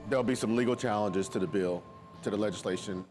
There'll be some legal challenges to the bill, to the legislation.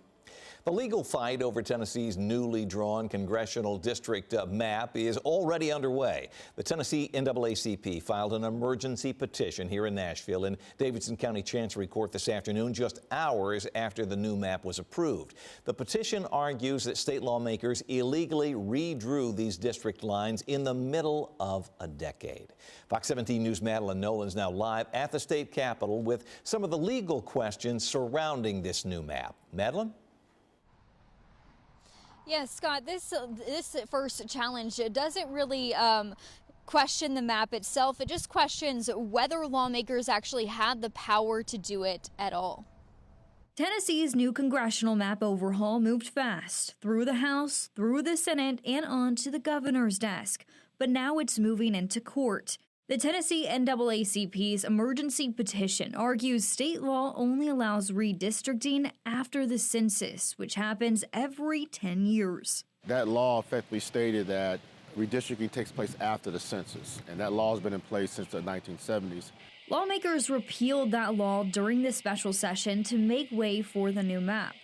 The legal fight over Tennessee's newly drawn congressional district map is already underway. The Tennessee NAACP filed an emergency petition here in Nashville in Davidson County Chancery Court this afternoon, just hours after the new map was approved. The petition argues that state lawmakers illegally redrew these district lines in the middle of a decade. Fox 17 News' Madeline Nolan's now live at the state capitol with some of the legal questions surrounding this new map. Madeline? Yes, Scott, this first challenge doesn't really question the map itself. It just questions whether lawmakers actually had the power to do it at all. Tennessee's new congressional map overhaul moved fast through the House, through the Senate, and on to the governor's desk. But now it's moving into court. The Tennessee NAACP's emergency petition argues state law only allows redistricting after the census, which happens every 10 years. That law effectively stated that redistricting takes place after the census, and that law has been in place since the 1970s. Lawmakers repealed that law during the special session to make way for the new map.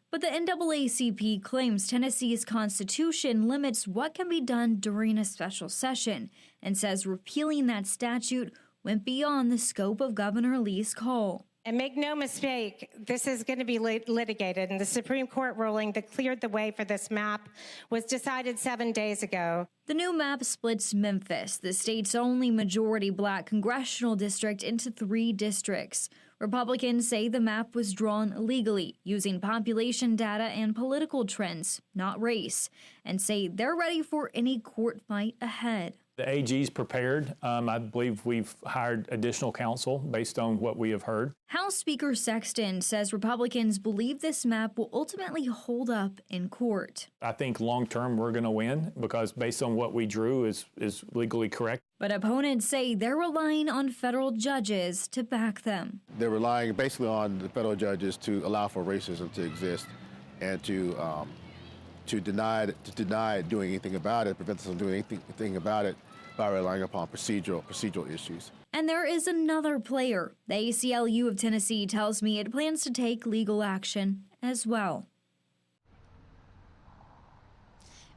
But the NAACP claims Tennessee's constitution limits what can be done during a special session and says repealing that statute went beyond the scope of Governor Lee's call. And make no mistake, this is going to be litigated, and the Supreme Court ruling that cleared the way for this map was decided 7 days ago. The new map splits Memphis, the state's only majority black congressional district, into 3 districts. Republicans say the map was drawn illegally, using population data and political trends, not race, and say they're ready for any court fight ahead. The AG's prepared. I believe we've hired additional counsel based on what we have heard. House Speaker Sexton says Republicans believe this map will ultimately hold up in court. I think long term we're going to win because based on what we drew is legally correct. But opponents say they're relying on federal judges to back them. They're relying basically on the federal judges to allow for racism to exist and to deny doing anything about it, prevent us from doing anything about it by relying upon procedural issues. And there is another player. The ACLU of Tennessee tells me it plans to take legal action as well.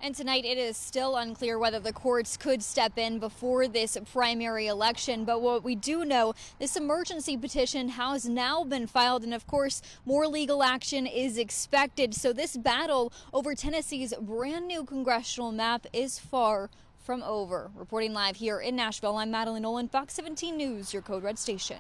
And tonight it is still unclear whether the courts could step in before this primary election. But what we do know, this emergency petition has now been filed, and of course more legal action is expected. So this battle over Tennessee's brand new congressional map is far from over. Reporting live here in Nashville, I'm Madeline Nolan, Fox 17 News, your Code Red station.